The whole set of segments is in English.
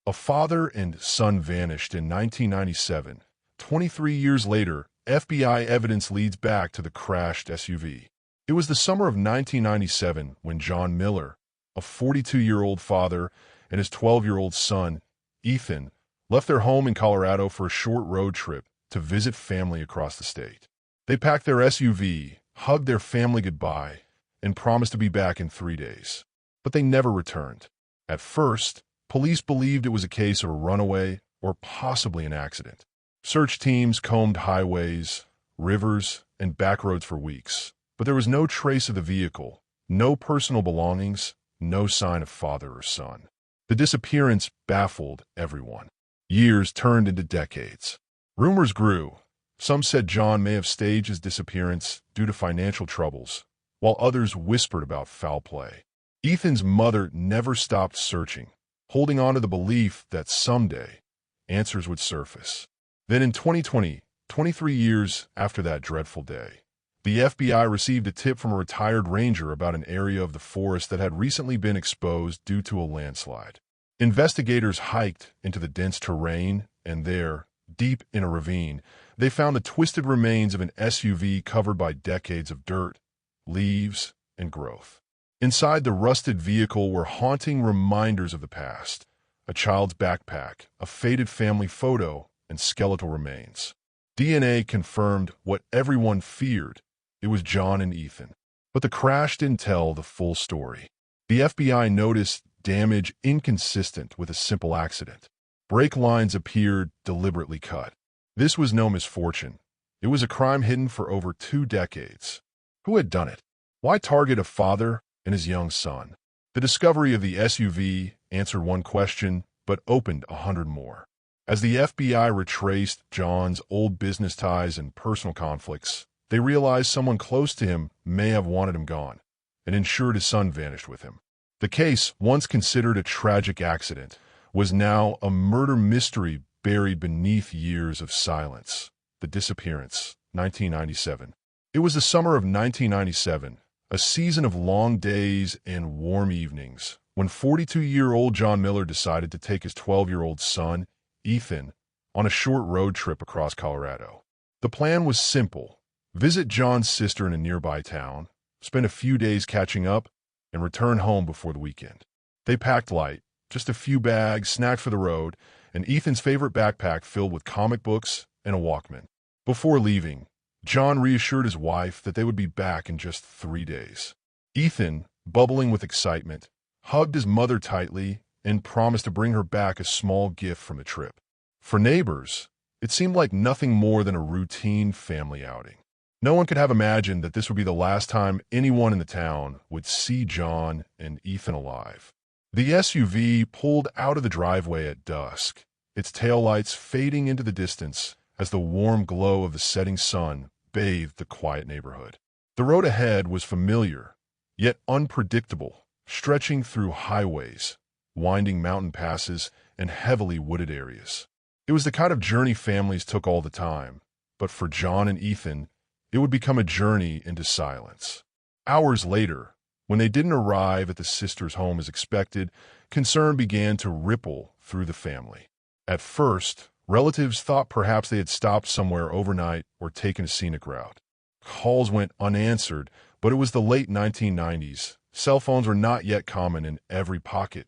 A father and son vanished in 1997. 23 years later, FBI evidence leads back to the crashed SUV. It was the summer of 1997 when John Miller, a 42-year-old father, and his 12-year-old son, Ethan, left their home in Colorado for a short road trip to visit family across the state. They packed their SUV, hugged their family goodbye, and promised to be back in 3 days. But they never returned. At first, police believed it was a case of a runaway or possibly an accident. Search teams combed highways, rivers, and back roads for weeks, but there was no trace of the vehicle, no personal belongings, no sign of father or son. The disappearance baffled everyone. Years turned into decades. Rumors grew. Some said John may have staged his disappearance due to financial troubles, while others whispered about foul play. Ethan's mother never stopped searching, holding on to the belief that someday answers would surface. Then in 2020, 23 years after that dreadful day, the FBI received a tip from a retired ranger about an area of the forest that had recently been exposed due to a landslide. Investigators hiked into the dense terrain, and there, deep in a ravine, they found the twisted remains of an SUV covered by decades of dirt, leaves, and growth. Inside the rusted vehicle were haunting reminders of the past: a child's backpack, a faded family photo, and skeletal remains. DNA confirmed what everyone feared. It was John and Ethan. But the crash didn't tell the full story. The FBI noticed damage inconsistent with a simple accident. Brake lines appeared deliberately cut. This was no misfortune. It was a crime hidden for over 2 decades. Who had done it? Why target a father and his young son? The discovery of the SUV answered one question, but opened 100 more. As the FBI retraced John's old business ties and personal conflicts, they realized someone close to him may have wanted him gone and ensured his son vanished with him. The case, once considered a tragic accident, was now a murder mystery buried beneath years of silence. The disappearance, 1997. It was the summer of 1997, a season of long days and warm evenings, when 42-year-old John Miller decided to take his 12-year-old son, Ethan, on a short road trip across Colorado. The plan was simple: visit John's sister in a nearby town, spend a few days catching up, and return home before the weekend. They packed light, just a few bags, snacks for the road, and Ethan's favorite backpack filled with comic books and a Walkman. Before leaving, John reassured his wife that they would be back in just 3 days. Ethan, bubbling with excitement, hugged his mother tightly and promised to bring her back a small gift from the trip. For neighbors, it seemed like nothing more than a routine family outing. No one could have imagined that this would be the last time anyone in the town would see John and Ethan alive. The SUV pulled out of the driveway at dusk, its taillights fading into the distance as the warm glow of the setting sun bathed the quiet neighborhood. The road ahead was familiar, yet unpredictable, stretching through highways, winding mountain passes, and heavily wooded areas. It was the kind of journey families took all the time, but for John and Ethan, it would become a journey into silence. Hours later, when they didn't arrive at the sister's home as expected, concern began to ripple through the family. At first, relatives thought perhaps they had stopped somewhere overnight or taken a scenic route. Calls went unanswered, but it was the late 1990s. Cell phones were not yet common in every pocket,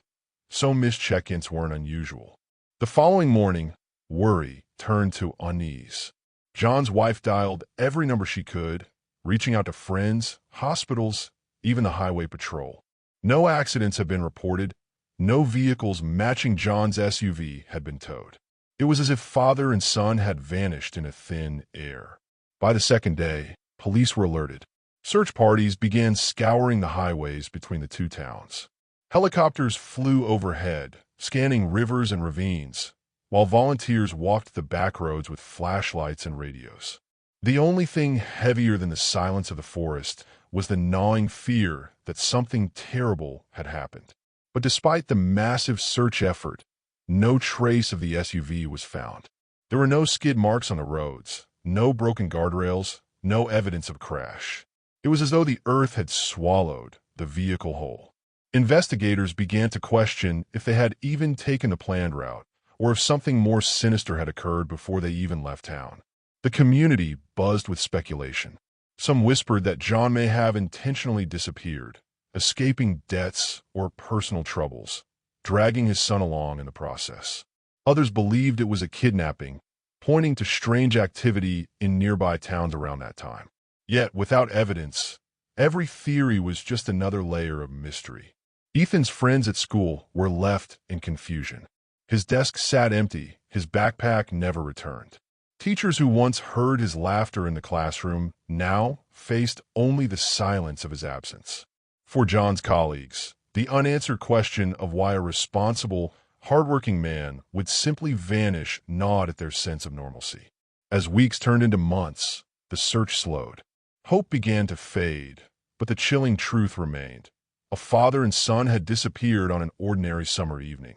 so missed check-ins weren't unusual. The following morning, worry turned to unease. John's wife dialed every number she could, reaching out to friends, hospitals, even the highway patrol. No accidents had been reported. No vehicles matching John's SUV had been towed. It was as if father and son had vanished in a thin air. By the second day, police were alerted. Search parties began scouring the highways between the two towns. Helicopters flew overhead, scanning rivers and ravines, while volunteers walked the back roads with flashlights and radios. The only thing heavier than the silence of the forest was the gnawing fear that something terrible had happened. But despite the massive search effort, no trace of the SUV was found. There were no skid marks on the roads, no broken guardrails, no evidence of a crash. It was as though the earth had swallowed the vehicle whole. Investigators began to question if they had even taken the planned route, or if something more sinister had occurred before they even left town. The community buzzed with speculation. Some whispered that John may have intentionally disappeared, escaping debts or personal troubles, dragging his son along in the process. Others believed it was a kidnapping, pointing to strange activity in nearby towns around that time. Yet, without evidence, every theory was just another layer of mystery. Ethan's friends at school were left in confusion. His desk sat empty, his backpack never returned. Teachers who once heard his laughter in the classroom now faced only the silence of his absence. For John's colleagues, the unanswered question of why a responsible, hardworking man would simply vanish gnawed at their sense of normalcy. As weeks turned into months, the search slowed. Hope began to fade, but the chilling truth remained. A father and son had disappeared on an ordinary summer evening,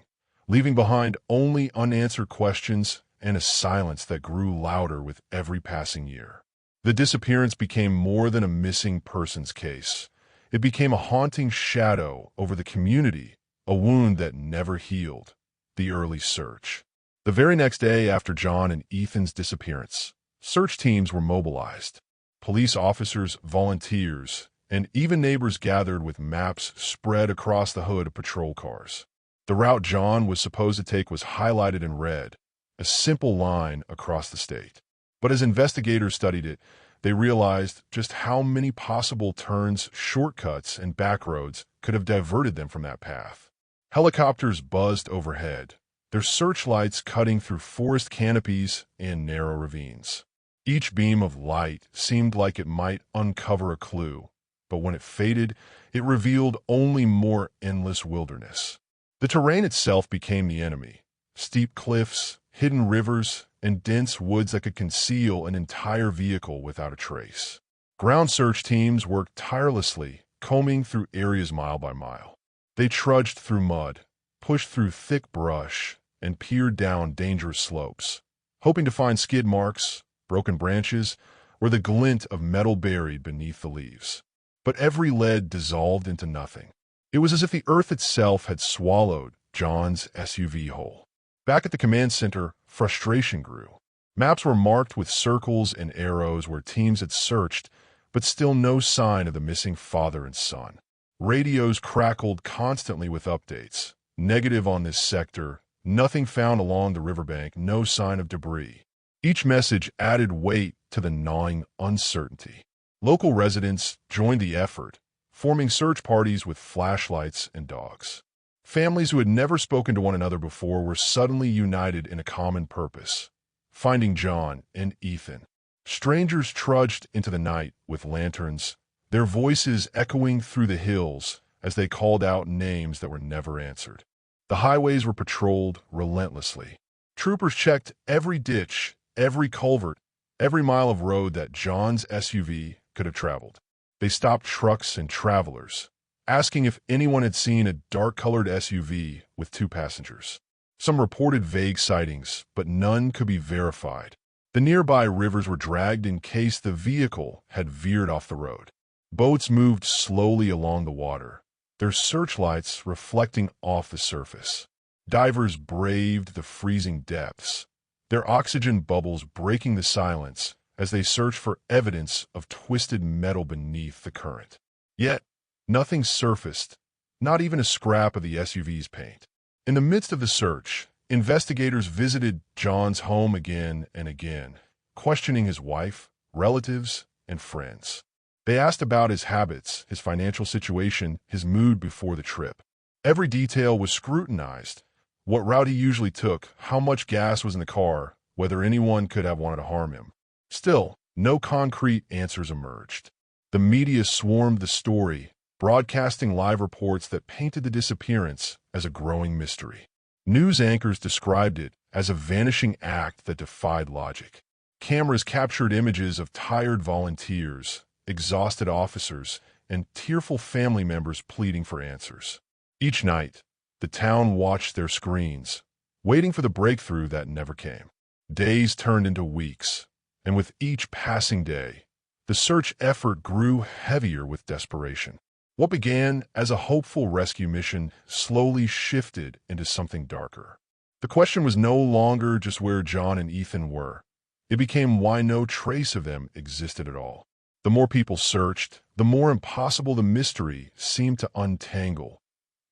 leaving behind only unanswered questions and a silence that grew louder with every passing year. The disappearance became more than a missing persons case. It became a haunting shadow over the community, a wound that never healed. The early search. The very next day after John and Ethan's disappearance, search teams were mobilized. Police officers, volunteers, and even neighbors gathered with maps spread across the hood of patrol cars. The route John was supposed to take was highlighted in red, a simple line across the state. But as investigators studied it, they realized just how many possible turns, shortcuts, and backroads could have diverted them from that path. Helicopters buzzed overhead, their searchlights cutting through forest canopies and narrow ravines. Each beam of light seemed like it might uncover a clue, but when it faded, it revealed only more endless wilderness. The terrain itself became the enemy. Steep cliffs, hidden rivers, and dense woods that could conceal an entire vehicle without a trace. Ground search teams worked tirelessly, combing through areas mile by mile. They trudged through mud, pushed through thick brush, and peered down dangerous slopes, hoping to find skid marks, broken branches, or the glint of metal buried beneath the leaves. But every lead dissolved into nothing. It was as if the earth itself had swallowed John's SUV whole. Back at the command center, frustration grew. Maps were marked with circles and arrows where teams had searched, but still no sign of the missing father and son. Radios crackled constantly with updates. Negative on this sector, nothing found along the riverbank, no sign of debris. Each message added weight to the gnawing uncertainty. Local residents joined the effort, forming search parties with flashlights and dogs. Families who had never spoken to one another before were suddenly united in a common purpose: finding John and Ethan. Strangers trudged into the night with lanterns, their voices echoing through the hills as they called out names that were never answered. The highways were patrolled relentlessly. Troopers checked every ditch, every culvert, every mile of road that John's SUV could have traveled. They stopped trucks and travelers, asking if anyone had seen a dark-colored SUV with 2 passengers. Some reported vague sightings, but none could be verified. The nearby rivers were dragged in case the vehicle had veered off the road. Boats moved slowly along the water, their searchlights reflecting off the surface. Divers braved the freezing depths, their oxygen bubbles breaking the silence as they searched for evidence of twisted metal beneath the current. Yet, nothing surfaced, not even a scrap of the SUV's paint. In the midst of the search, investigators visited John's home again and again, questioning his wife, relatives, and friends. They asked about his habits, his financial situation, his mood before the trip. Every detail was scrutinized: what route he usually took, how much gas was in the car, whether anyone could have wanted to harm him. Still, no concrete answers emerged. The media swarmed the story, broadcasting live reports that painted the disappearance as a growing mystery. News anchors described it as a vanishing act that defied logic. Cameras captured images of tired volunteers, exhausted officers, and tearful family members pleading for answers. Each night, the town watched their screens, waiting for the breakthrough that never came. Days turned into weeks, and with each passing day, the search effort grew heavier with desperation. What began as a hopeful rescue mission slowly shifted into something darker. The question was no longer just where John and Ethan were. It became why no trace of them existed at all. The more people searched, the more impossible the mystery seemed to untangle.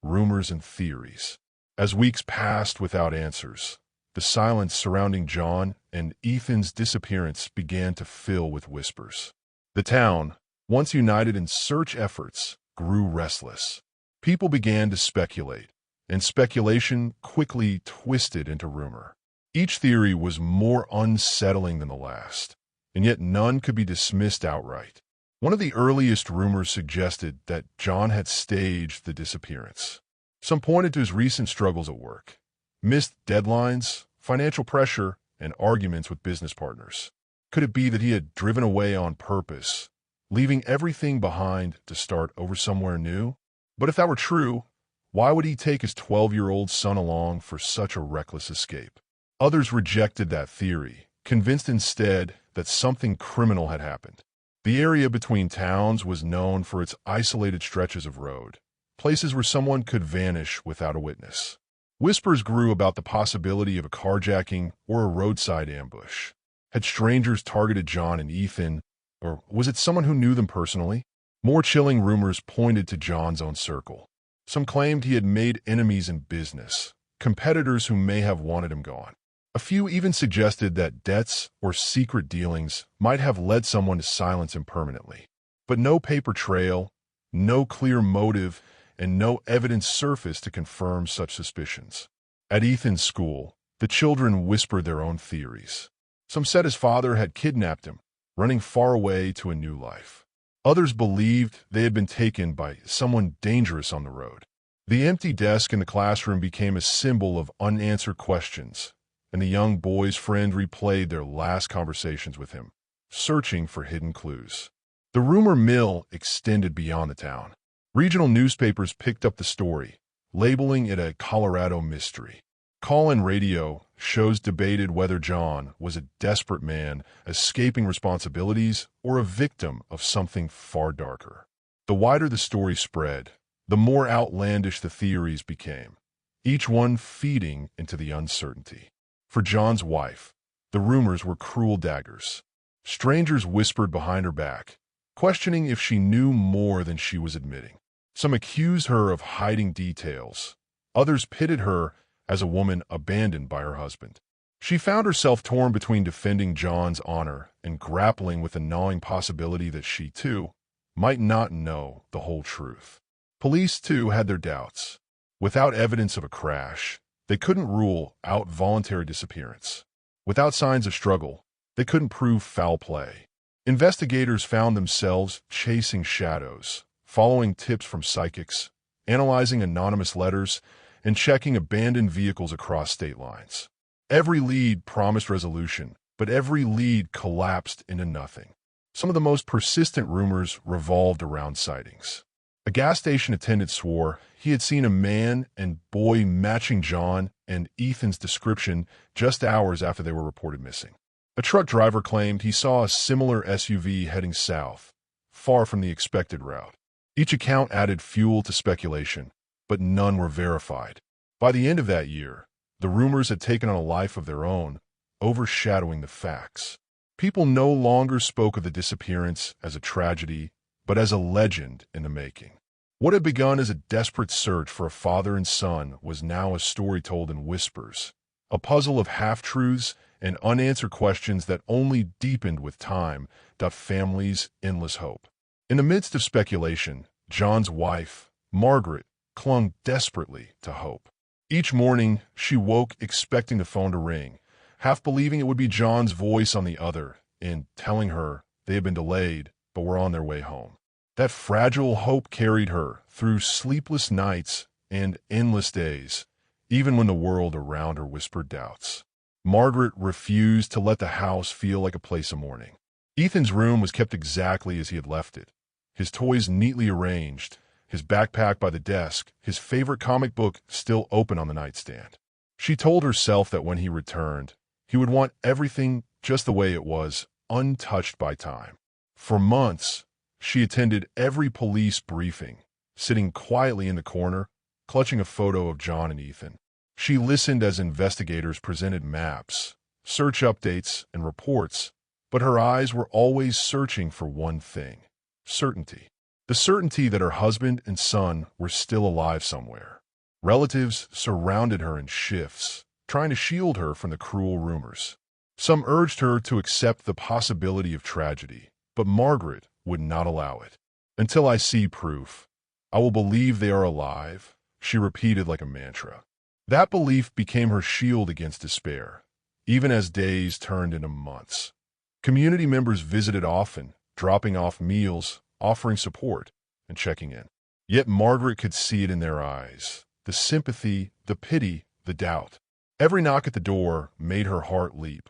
Rumors and theories. As weeks passed without answers, the silence surrounding John and Ethan's disappearance began to fill with whispers. The town, once united in search efforts, grew restless. People began to speculate, and speculation quickly twisted into rumor. Each theory was more unsettling than the last, and yet none could be dismissed outright. One of the earliest rumors suggested that John had staged the disappearance. Some pointed to his recent struggles at work, missed deadlines, financial pressure, and arguments with business partners. Could it be that he had driven away on purpose, leaving everything behind to start over somewhere new? But if that were true, why would he take his 12-year-old son along for such a reckless escape? Others rejected that theory, convinced instead that something criminal had happened. The area between towns was known for its isolated stretches of road, places where someone could vanish without a witness. Whispers grew about the possibility of a carjacking or a roadside ambush. Had strangers targeted John and Ethan, or was it someone who knew them personally? More chilling rumors pointed to John's own circle. Some claimed he had made enemies in business, competitors who may have wanted him gone. A few even suggested that debts or secret dealings might have led someone to silence him permanently. But no paper trail, no clear motive, and no evidence surfaced to confirm such suspicions. At Ethan's school, the children whispered their own theories. Some said his father had kidnapped him, running far away to a new life. Others believed they had been taken by someone dangerous on the road. The empty desk in the classroom became a symbol of unanswered questions, and the young boy's friend replayed their last conversations with him, searching for hidden clues. The rumor mill extended beyond the town. Regional newspapers picked up the story, labeling it a Colorado mystery. Call-in radio shows debated whether John was a desperate man escaping responsibilities or a victim of something far darker. The wider the story spread, the more outlandish the theories became, each one feeding into the uncertainty. For John's wife, the rumors were cruel daggers. Strangers whispered behind her back, questioning if she knew more than she was admitting. Some accused her of hiding details. Others pitted her as a woman abandoned by her husband. She found herself torn between defending John's honor and grappling with the gnawing possibility that she, too, might not know the whole truth. Police, too, had their doubts. Without evidence of a crash, they couldn't rule out voluntary disappearance. Without signs of struggle, they couldn't prove foul play. Investigators found themselves chasing shadows, following tips from psychics, analyzing anonymous letters, and checking abandoned vehicles across state lines. Every lead promised resolution, but every lead collapsed into nothing. Some of the most persistent rumors revolved around sightings. A gas station attendant swore he had seen a man and boy matching John and Ethan's description just hours after they were reported missing. A truck driver claimed he saw a similar SUV heading south, far from the expected route. Each account added fuel to speculation, but none were verified. By the end of that year, the rumors had taken on a life of their own, overshadowing the facts. People no longer spoke of the disappearance as a tragedy, but as a legend in the making. What had begun as a desperate search for a father and son was now a story told in whispers, a puzzle of half-truths and unanswered questions that only deepened with time, the family's endless hope. In the midst of speculation, John's wife, Margaret, clung desperately to hope. Each morning, she woke expecting the phone to ring, half believing it would be John's voice on the other and telling her they had been delayed but were on their way home. That fragile hope carried her through sleepless nights and endless days, even when the world around her whispered doubts. Margaret refused to let the house feel like a place of mourning. Ethan's room was kept exactly as he had left it, his toys neatly arranged, his backpack by the desk, his favorite comic book still open on the nightstand. She told herself that when he returned, he would want everything just the way it was, untouched by time. For months, she attended every police briefing, sitting quietly in the corner, clutching a photo of John and Ethan. She listened as investigators presented maps, search updates, and reports, but her eyes were always searching for one thing: certainty. The certainty that her husband and son were still alive somewhere. Relatives surrounded her in shifts, trying to shield her from the cruel rumors. Some urged her to accept the possibility of tragedy, but Margaret would not allow it. "Until I see proof, I will believe they are alive," she repeated like a mantra. That belief became her shield against despair, even as days turned into months. Community members visited often, dropping off meals, offering support, and checking in. Yet Margaret could see it in their eyes: the sympathy, the pity, the doubt. Every knock at the door made her heart leap,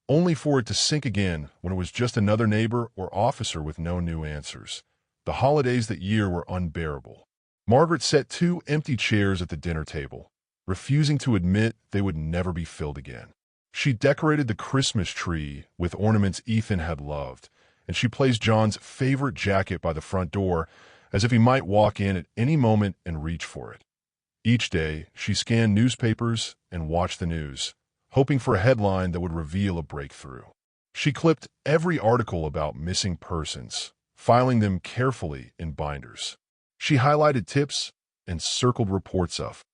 only for it to sink again when it was just another neighbor or officer with no new answers. The holidays that year were unbearable. Margaret set 2 empty chairs at the dinner table, refusing to admit they would never be filled again. She decorated the Christmas tree with ornaments Ethan had loved, and she placed John's favorite jacket by the front door as if he might walk in at any moment and reach for it. Each day, she scanned newspapers and watched the news, hoping for a headline that would reveal a breakthrough. She clipped every article about missing persons, filing them carefully in binders. She highlighted tips and circled reports of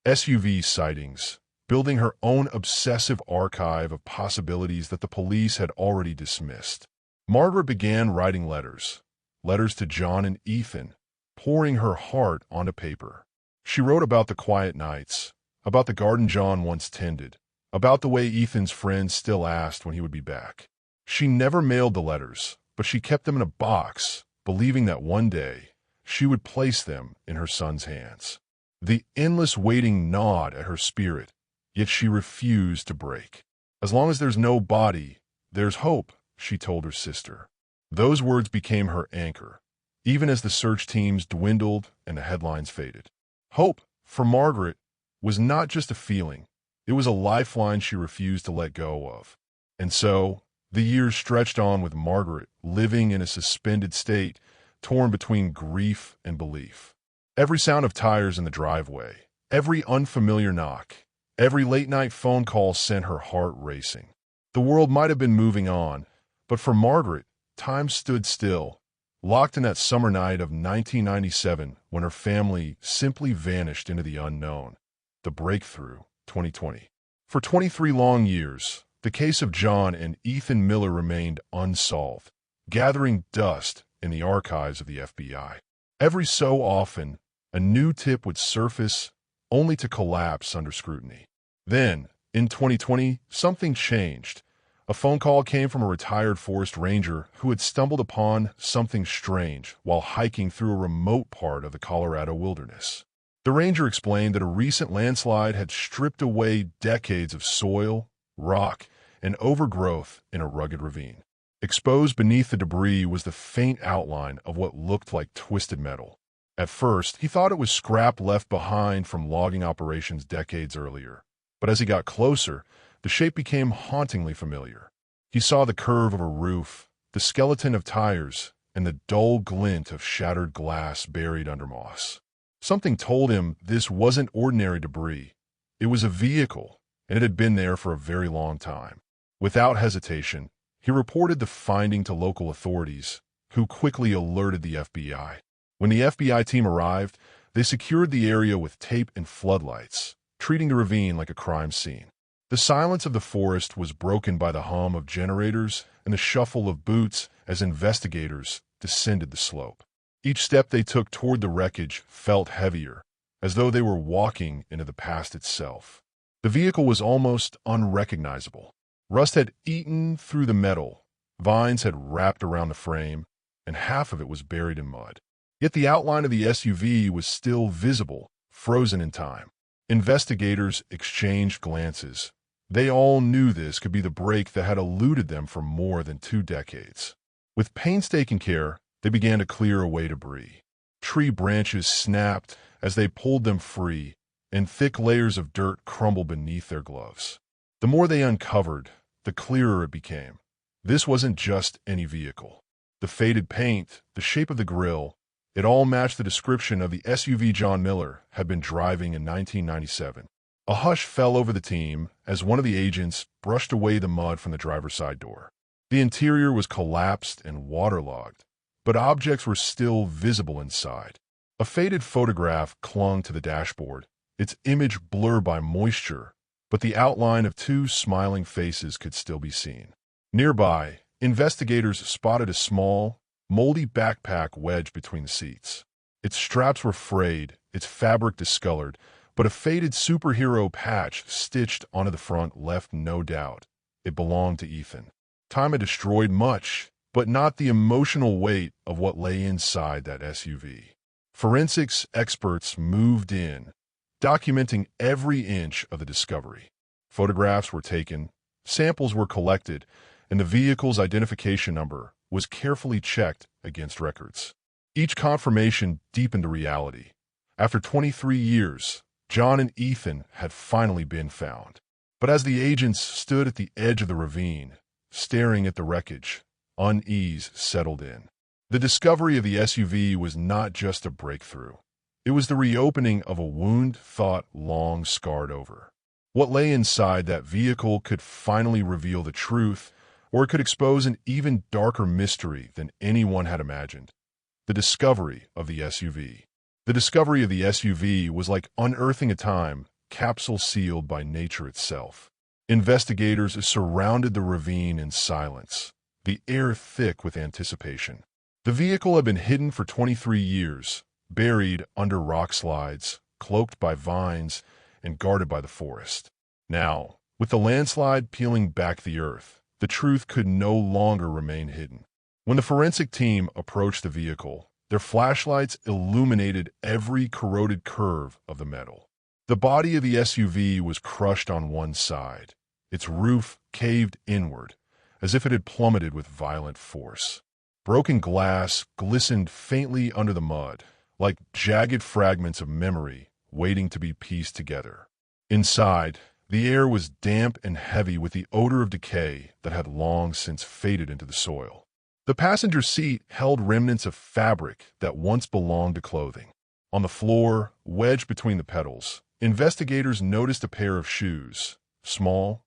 SUV sightings, building her own obsessive archive of possibilities that the police had already dismissed. Margaret began writing letters to John and Ethan, pouring her heart onto paper. She wrote about the quiet nights, about the garden John once tended, about the way Ethan's friends still asked when he would be back. She never mailed the letters, but she kept them in a box, believing that one day she would place them in her son's hands. The endless waiting gnawed at her spirit, yet she refused to break. "As long as there's no body, there's hope," she told her sister. Those words became her anchor, even as the search teams dwindled and the headlines faded. Hope, for Margaret, was not just a feeling. It was a lifeline she refused to let go of. And so, the years stretched on with Margaret living in a suspended state, torn between grief and belief. Every sound of tires in the driveway, every unfamiliar knock, every late-night phone call sent her heart racing. The world might have been moving on, but for Margaret, time stood still, locked in that summer night of 1997 when her family simply vanished into the unknown. The breakthrough, 2020. For 23 long years, the case of John and Ethan Miller remained unsolved, gathering dust in the archives of the FBI. Every so often, a new tip would surface, only to collapse under scrutiny. Then, in 2020, something changed. A phone call came from a retired forest ranger who had stumbled upon something strange while hiking through a remote part of the Colorado wilderness. The ranger explained that a recent landslide had stripped away decades of soil, rock, and overgrowth in a rugged ravine. Exposed beneath the debris was the faint outline of what looked like twisted metal. At first, he thought it was scrap left behind from logging operations decades earlier. But as he got closer, the shape became hauntingly familiar. He saw the curve of a roof, the skeleton of tires, and the dull glint of shattered glass buried under moss. Something told him this wasn't ordinary debris. It was a vehicle, and it had been there for a very long time. Without hesitation, he reported the finding to local authorities, who quickly alerted the FBI. When the FBI team arrived, they secured the area with tape and floodlights, treating the ravine like a crime scene. The silence of the forest was broken by the hum of generators and the shuffle of boots as investigators descended the slope. Each step they took toward the wreckage felt heavier, as though they were walking into the past itself. The vehicle was almost unrecognizable. Rust had eaten through the metal, vines had wrapped around the frame, and half of it was buried in mud. Yet the outline of the SUV was still visible, frozen in time. Investigators exchanged glances. They all knew this could be the break that had eluded them for more than 2 decades. With painstaking care, they began to clear away debris. Tree branches snapped as they pulled them free, and thick layers of dirt crumbled beneath their gloves. The more they uncovered, the clearer it became. This wasn't just any vehicle. The faded paint, the shape of the grille, it all matched the description of the SUV John Miller had been driving in 1997. A hush fell over the team as one of the agents brushed away the mud from the driver's side door. The interior was collapsed and waterlogged, but objects were still visible inside. A faded photograph clung to the dashboard, its image blurred by moisture, but the outline of two smiling faces could still be seen. Nearby, investigators spotted a small, moldy backpack wedged between the seats. Its straps were frayed, its fabric discolored, but a faded superhero patch stitched onto the front left no doubt. It belonged to Ethan. Time had destroyed much, but not the emotional weight of what lay inside that SUV. Forensics experts moved in, documenting every inch of the discovery. Photographs were taken, samples were collected, and the vehicle's identification number was carefully checked against records. Each confirmation deepened the reality. After 23 years, John and Ethan had finally been found. But as the agents stood at the edge of the ravine, staring at the wreckage, unease settled in. The discovery of the SUV was not just a breakthrough. It was the reopening of a wound thought long scarred over. What lay inside that vehicle could finally reveal the truth, or it could expose an even darker mystery than anyone had imagined. The discovery of the SUV. The discovery of the SUV was like unearthing a time capsule sealed by nature itself. Investigators surrounded the ravine in silence, the air thick with anticipation. The vehicle had been hidden for 23 years, buried under rock slides, cloaked by vines, and guarded by the forest. Now, with the landslide peeling back the earth, the truth could no longer remain hidden. When the forensic team approached the vehicle, their flashlights illuminated every corroded curve of the metal. The body of the SUV was crushed on one side, its roof caved inward, as if it had plummeted with violent force. Broken glass glistened faintly under the mud, like jagged fragments of memory waiting to be pieced together. Inside, the air was damp and heavy with the odor of decay that had long since faded into the soil. The passenger seat held remnants of fabric that once belonged to clothing. On the floor, wedged between the pedals, investigators noticed a pair of shoes, small,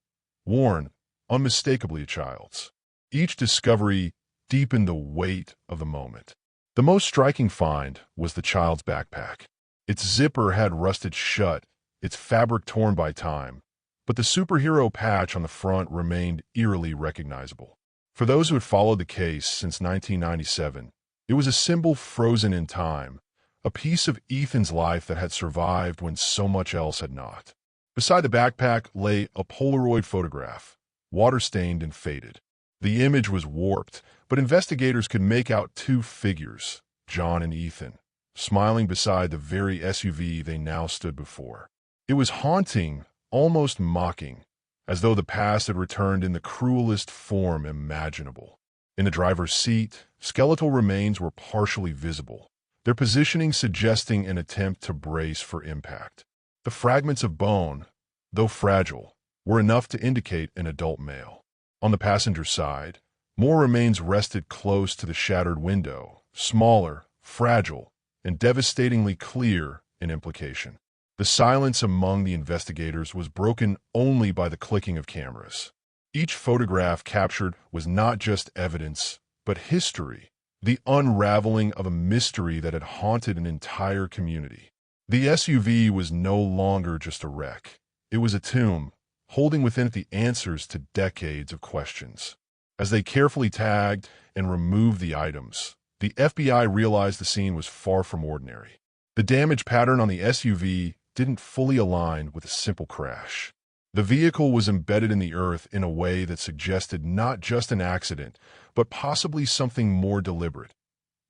worn, unmistakably a child's. Each discovery deepened the weight of the moment. The most striking find was the child's backpack. Its zipper had rusted shut, its fabric torn by time, but the superhero patch on the front remained eerily recognizable. For those who had followed the case since 1997, it was a symbol frozen in time, a piece of Ethan's life that had survived when so much else had not. Beside the backpack lay a Polaroid photograph, water-stained and faded. The image was warped, but investigators could make out two figures, John and Ethan, smiling beside the very SUV they now stood before. It was haunting, almost mocking, as though the past had returned in the cruelest form imaginable. In the driver's seat, skeletal remains were partially visible, their positioning suggesting an attempt to brace for impact. The fragments of bone, though fragile, were enough to indicate an adult male. On the passenger side, more remains rested close to the shattered window, smaller, fragile, and devastatingly clear in implication. The silence among the investigators was broken only by the clicking of cameras. Each photograph captured was not just evidence, but history, the unraveling of a mystery that had haunted an entire community. The SUV was no longer just a wreck. It was a tomb, holding within it the answers to decades of questions. As they carefully tagged and removed the items, the FBI realized the scene was far from ordinary. The damage pattern on the SUV didn't fully align with a simple crash. The vehicle was embedded in the earth in a way that suggested not just an accident, but possibly something more deliberate.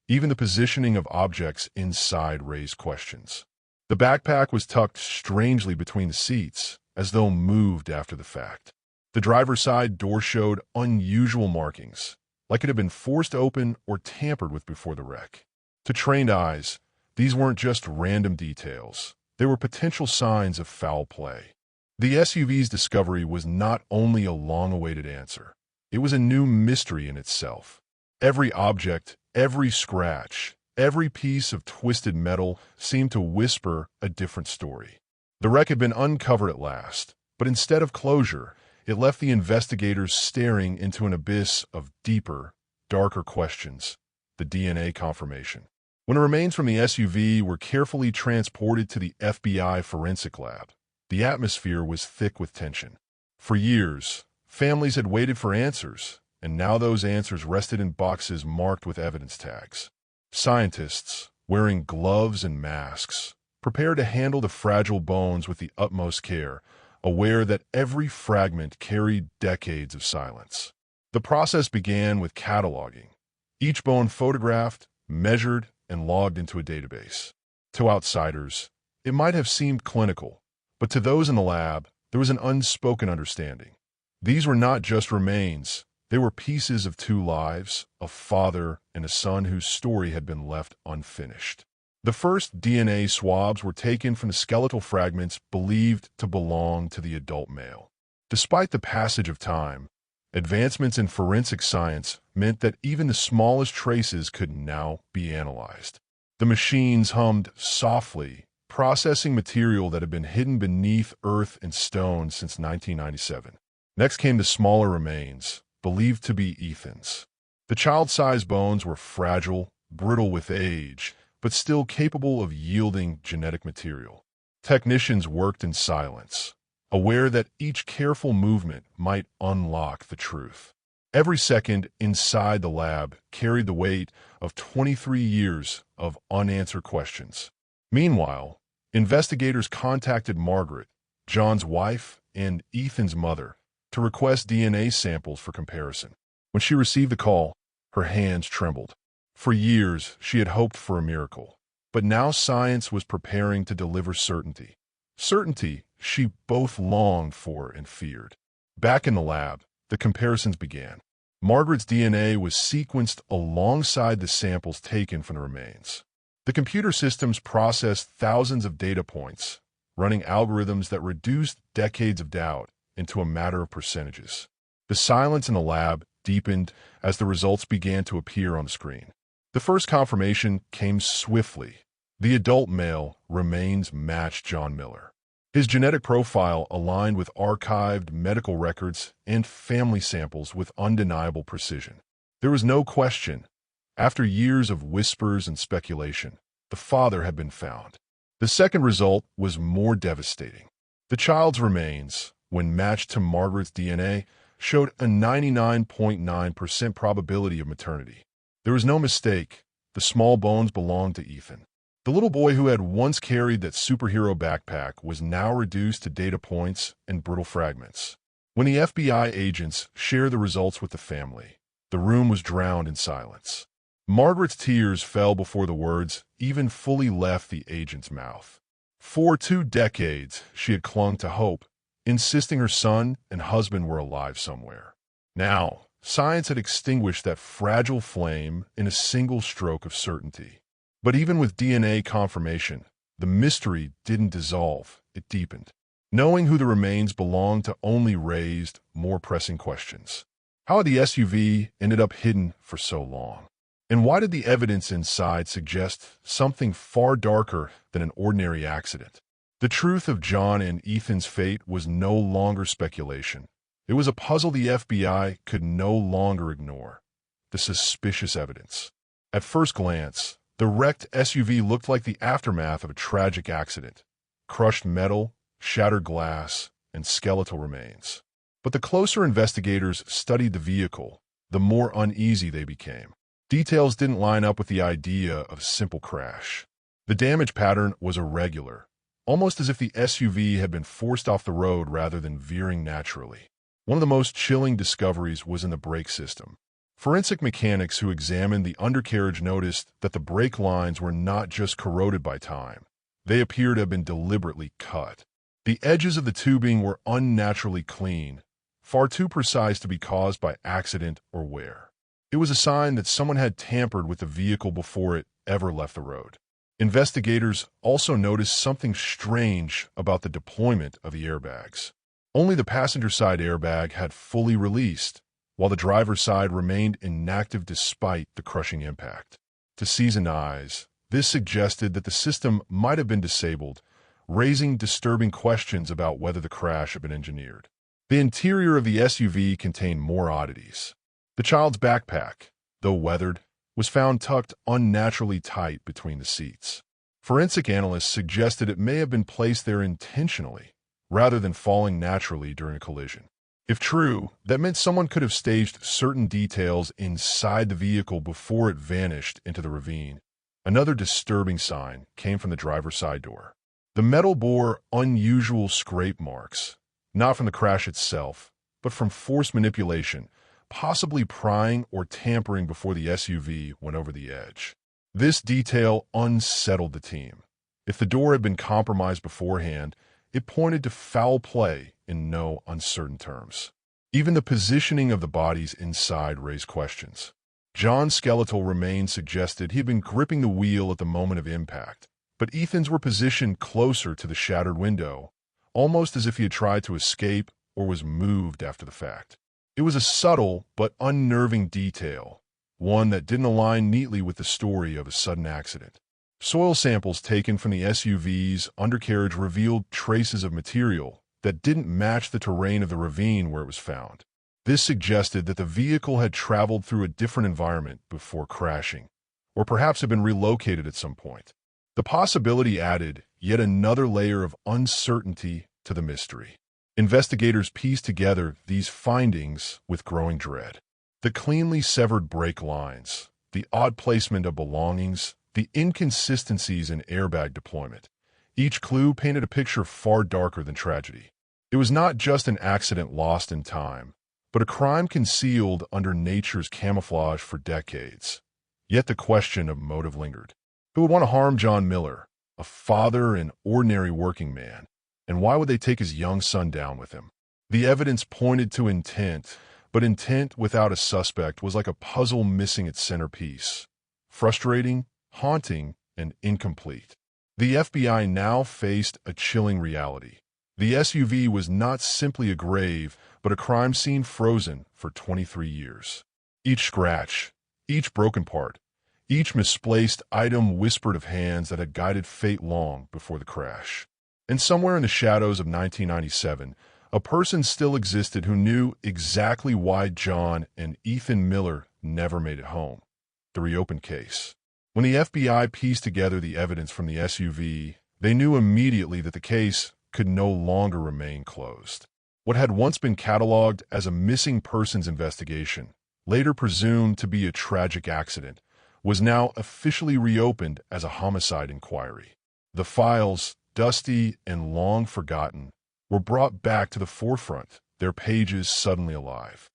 Even the positioning of objects inside raised questions. The backpack was tucked strangely between the seats, as though moved after the fact. The driver's side door showed unusual markings, like it had been forced open or tampered with before the wreck. To trained eyes, these weren't just random details. They were potential signs of foul play. The SUV's discovery was not only a long-awaited answer. It was a new mystery in itself. Every object, every scratch, every piece of twisted metal seemed to whisper a different story. The wreck had been uncovered at last, but instead of closure, it left the investigators staring into an abyss of deeper, darker questions. The DNA confirmation. When the remains from the SUV were carefully transported to the FBI forensic lab, the atmosphere was thick with tension. For years, families had waited for answers, and now those answers rested in boxes marked with evidence tags. Scientists, wearing gloves and masks, prepared to handle the fragile bones with the utmost care, aware that every fragment carried decades of silence. The process began with cataloging, each bone photographed, measured, and logged into a database. To outsiders, it might have seemed clinical, but to those in the lab, there was an unspoken understanding. These were not just remains, they were pieces of two lives, a father and a son whose story had been left unfinished. The first DNA swabs were taken from the skeletal fragments believed to belong to the adult male. Despite the passage of time, advancements in forensic science meant that even the smallest traces could now be analyzed. The machines hummed softly, processing material that had been hidden beneath earth and stone since 1997. Next came the smaller remains, believed to be Ethan's. The child-sized bones were fragile, brittle with age, but still capable of yielding genetic material. Technicians worked in silence, aware that each careful movement might unlock the truth. Every second inside the lab carried the weight of 23 years of unanswered questions. Meanwhile, investigators contacted Margaret, John's wife, and Ethan's mother to request DNA samples for comparison. When she received the call, her hands trembled. For years, she had hoped for a miracle, but now science was preparing to deliver certainty. Certainty she both longed for and feared. Back in the lab, the comparisons began. Margaret's DNA was sequenced alongside the samples taken from the remains. The computer systems processed thousands of data points, running algorithms that reduced decades of doubt into a matter of percentages. The silence in the lab deepened as the results began to appear on the screen. The first confirmation came swiftly. The adult male remains matched John Miller. His genetic profile aligned with archived medical records and family samples with undeniable precision. There was no question. After years of whispers and speculation, the father had been found. The second result was more devastating. The child's remains, when matched to Margaret's DNA, showed a 99.9% probability of maternity. There was no mistake. The small bones belonged to Ethan. The little boy who had once carried that superhero backpack was now reduced to data points and brittle fragments. When the FBI agents shared the results with the family, the room was drowned in silence. Margaret's tears fell before the words even fully left the agent's mouth. For 2 decades, she had clung to hope, insisting her son and husband were alive somewhere. Now, science had extinguished that fragile flame in a single stroke of certainty. But even with DNA confirmation, the mystery didn't dissolve, it deepened. Knowing who the remains belonged to only raised more pressing questions. How had the SUV ended up hidden for so long? And why did the evidence inside suggest something far darker than an ordinary accident? The truth of John and Ethan's fate was no longer speculation. It was a puzzle the FBI could no longer ignore. The suspicious evidence. At first glance, the wrecked SUV looked like the aftermath of a tragic accident. Crushed metal, shattered glass, and skeletal remains. But the closer investigators studied the vehicle, the more uneasy they became. Details didn't line up with the idea of a simple crash. The damage pattern was irregular, almost as if the SUV had been forced off the road rather than veering naturally. One of the most chilling discoveries was in the brake system. Forensic mechanics who examined the undercarriage noticed that the brake lines were not just corroded by time. They appeared to have been deliberately cut. The edges of the tubing were unnaturally clean, far too precise to be caused by accident or wear. It was a sign that someone had tampered with the vehicle before it ever left the road. Investigators also noticed something strange about the deployment of the airbags. Only the passenger side airbag had fully released, while the driver's side remained inactive despite the crushing impact. To seasoned eyes, this suggested that the system might have been disabled, raising disturbing questions about whether the crash had been engineered. The interior of the SUV contained more oddities. The child's backpack, though weathered, was found tucked unnaturally tight between the seats. Forensic analysts suggested it may have been placed there intentionally, rather than falling naturally during a collision. If true, that meant someone could have staged certain details inside the vehicle before it vanished into the ravine. Another disturbing sign came from the driver's side door. The metal bore unusual scrape marks, not from the crash itself, but from force manipulation, possibly prying or tampering before the SUV went over the edge. This detail unsettled the team. If the door had been compromised beforehand, it pointed to foul play in no uncertain terms. Even the positioning of the bodies inside raised questions. John's skeletal remains suggested he had been gripping the wheel at the moment of impact, but Ethan's were positioned closer to the shattered window, almost as if he had tried to escape or was moved after the fact. It was a subtle but unnerving detail, one that didn't align neatly with the story of a sudden accident. Soil samples taken from the SUV's undercarriage revealed traces of material that didn't match the terrain of the ravine where it was found. This suggested that the vehicle had traveled through a different environment before crashing, or perhaps had been relocated at some point. The possibility added yet another layer of uncertainty to the mystery. Investigators pieced together these findings with growing dread. The cleanly severed brake lines, the odd placement of belongings, the inconsistencies in airbag deployment. Each clue painted a picture far darker than tragedy. It was not just an accident lost in time, but a crime concealed under nature's camouflage for decades. Yet the question of motive lingered. Who would want to harm John Miller, a father and ordinary working man? And why would they take his young son down with him? The evidence pointed to intent, but intent without a suspect was like a puzzle missing its centerpiece. Frustrating, haunting, and incomplete. The FBI now faced a chilling reality. The SUV was not simply a grave, but a crime scene frozen for 23 years. Each scratch, each broken part, each misplaced item whispered of hands that had guided fate long before the crash. And somewhere in the shadows of 1997, a person still existed who knew exactly why John and Ethan Miller never made it home. The reopened case. When the FBI pieced together the evidence from the SUV, they knew immediately that the case could no longer remain closed. What had once been cataloged as a missing persons investigation, later presumed to be a tragic accident, was now officially reopened as a homicide inquiry. The files, dusty and long forgotten, were brought back to the forefront, their pages suddenly alive.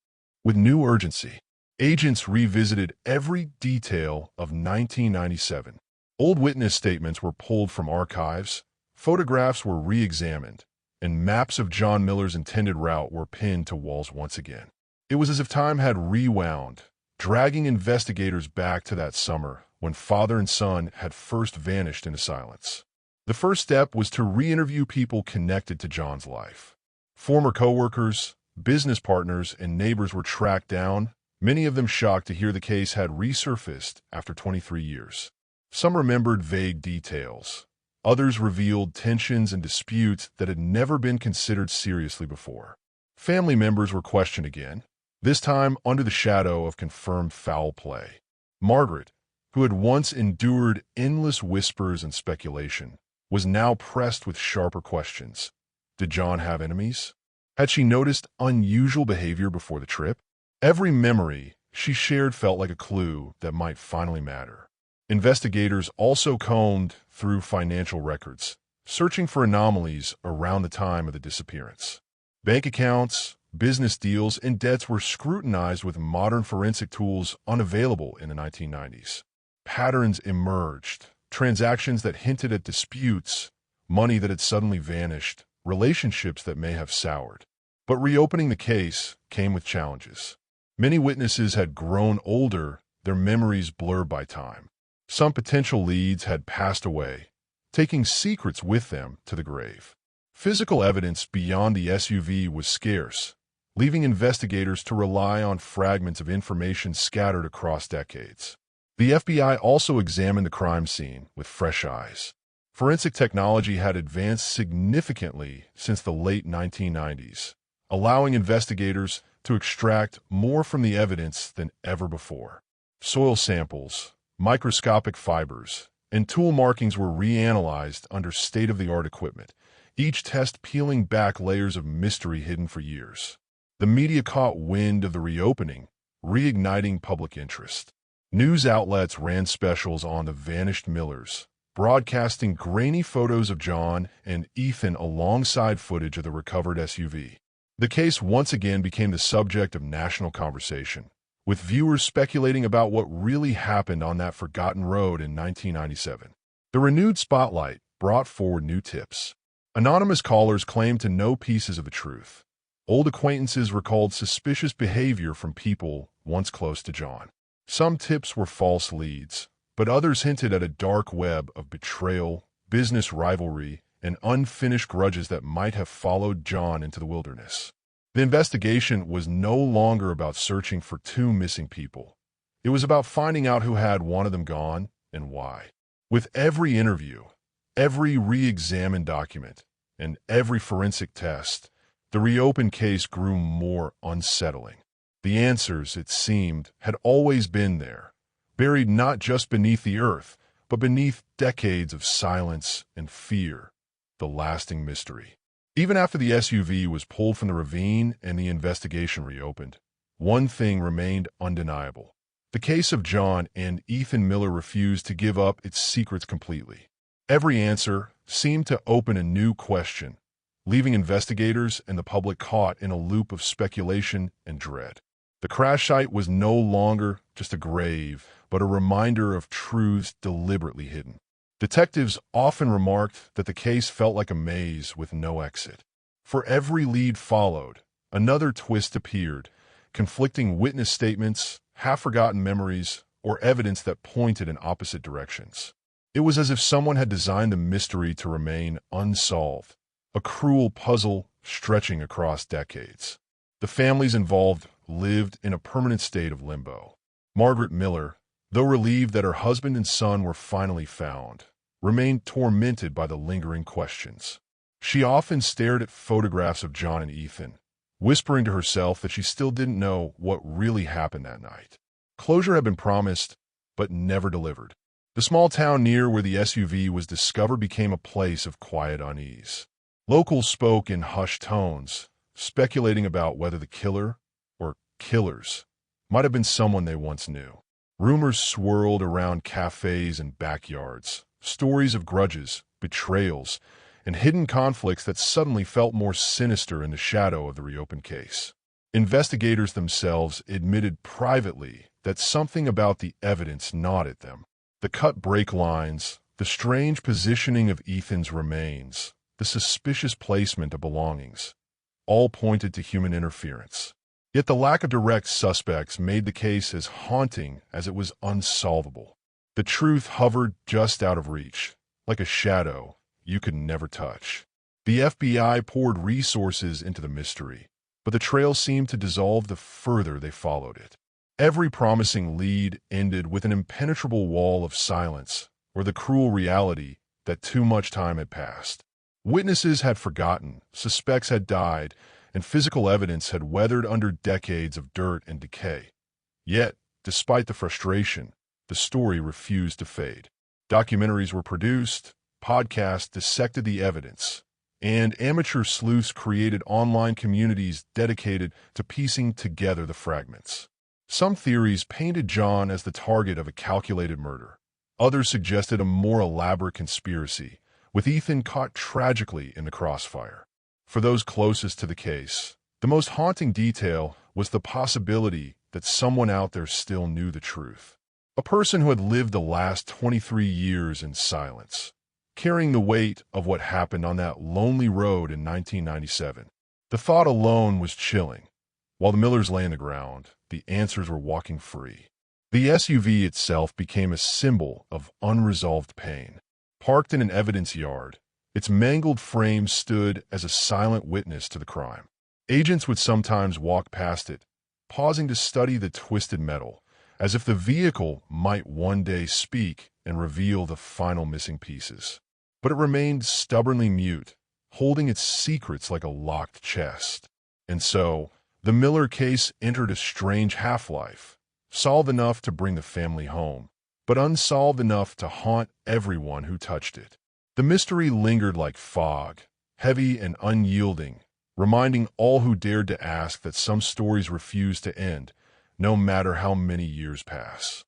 With new urgency, agents revisited every detail of 1997. Old witness statements were pulled from archives, photographs were re-examined, and maps of John Miller's intended route were pinned to walls once again. It was as if time had rewound, dragging investigators back to that summer when father and son had first vanished into silence. The first step was to re-interview people connected to John's life. Former coworkers, business partners, and neighbors were tracked down, many of them shocked to hear the case had resurfaced after 23 years. Some remembered vague details. Others revealed tensions and disputes that had never been considered seriously before. Family members were questioned again, this time under the shadow of confirmed foul play. Margaret, who had once endured endless whispers and speculation, was now pressed with sharper questions. Did John have enemies? Had she noticed unusual behavior before the trip? Every memory she shared felt like a clue that might finally matter. Investigators also combed through financial records, searching for anomalies around the time of the disappearance. Bank accounts, business deals, and debts were scrutinized with modern forensic tools unavailable in the 1990s. Patterns emerged, transactions that hinted at disputes, money that had suddenly vanished, relationships that may have soured. But reopening the case came with challenges. Many witnesses had grown older, their memories blurred by time. Some potential leads had passed away, taking secrets with them to the grave. Physical evidence beyond the SUV was scarce, leaving investigators to rely on fragments of information scattered across decades. The FBI also examined the crime scene with fresh eyes. Forensic technology had advanced significantly since the late 1990s, allowing investigators to extract more from the evidence than ever before. Soil samples, microscopic fibers, and tool markings were reanalyzed under state-of-the-art equipment, each test peeling back layers of mystery hidden for years. The media caught wind of the reopening, reigniting public interest. News outlets ran specials on the vanished Millers, broadcasting grainy photos of John and Ethan alongside footage of the recovered SUV. The case once again became the subject of national conversation, with viewers speculating about what really happened on that forgotten road in 1997. The renewed spotlight brought forward new tips. Anonymous callers claimed to know pieces of the truth. Old acquaintances recalled suspicious behavior from people once close to John. Some tips were false leads, but others hinted at a dark web of betrayal, business rivalry, and unfinished grudges that might have followed John into the wilderness. The investigation was no longer about searching for two missing people. It was about finding out who had one of them gone and why. With every interview, every re-examined document, and every forensic test, the reopened case grew more unsettling. The answers, it seemed, had always been there, buried not just beneath the earth, but beneath decades of silence and fear. The lasting mystery. Even after the SUV was pulled from the ravine and the investigation reopened, one thing remained undeniable. The case of John and Ethan Miller refused to give up its secrets completely. Every answer seemed to open a new question, leaving investigators and the public caught in a loop of speculation and dread. The crash site was no longer just a grave, but a reminder of truths deliberately hidden. Detectives often remarked that the case felt like a maze with no exit. For every lead followed, another twist appeared, conflicting witness statements, half-forgotten memories, or evidence that pointed in opposite directions. It was as if someone had designed the mystery to remain unsolved, a cruel puzzle stretching across decades. The families involved lived in a permanent state of limbo. Margaret Miller, though relieved that her husband and son were finally found, remained tormented by the lingering questions. She often stared at photographs of John and Ethan, whispering to herself that she still didn't know what really happened that night. Closure had been promised, but never delivered. The small town near where the SUV was discovered became a place of quiet unease. Locals spoke in hushed tones, speculating about whether the killer, or killers, might have been someone they once knew. Rumors swirled around cafes and backyards, stories of grudges, betrayals, and hidden conflicts that suddenly felt more sinister in the shadow of the reopened case. Investigators themselves admitted privately that something about the evidence gnawed at them. The cut brake lines, the strange positioning of Ethan's remains, the suspicious placement of belongings, all pointed to human interference. Yet the lack of direct suspects made the case as haunting as it was unsolvable. The truth hovered just out of reach, like a shadow you could never touch. The FBI poured resources into the mystery, but the trail seemed to dissolve the further they followed it. Every promising lead ended with an impenetrable wall of silence or the cruel reality that too much time had passed. Witnesses had forgotten, suspects had died, and physical evidence had weathered under decades of dirt and decay. Yet, despite the frustration, the story refused to fade. Documentaries were produced, podcasts dissected the evidence, and amateur sleuths created online communities dedicated to piecing together the fragments. Some theories painted John as the target of a calculated murder. Others suggested a more elaborate conspiracy, with Ethan caught tragically in the crossfire. For those closest to the case, the most haunting detail was the possibility that someone out there still knew the truth. A person who had lived the last 23 years in silence, carrying the weight of what happened on that lonely road in 1997. The thought alone was chilling. While the Millers lay in the ground, the answers were walking free. The SUV itself became a symbol of unresolved pain. Parked in an evidence yard, its mangled frame stood as a silent witness to the crime. Agents would sometimes walk past it, pausing to study the twisted metal, as if the vehicle might one day speak and reveal the final missing pieces. But it remained stubbornly mute, holding its secrets like a locked chest. And so, the Miller case entered a strange half-life, solved enough to bring the family home, but unsolved enough to haunt everyone who touched it. The mystery lingered like fog, heavy and unyielding, reminding all who dared to ask that some stories refuse to end, no matter how many years pass.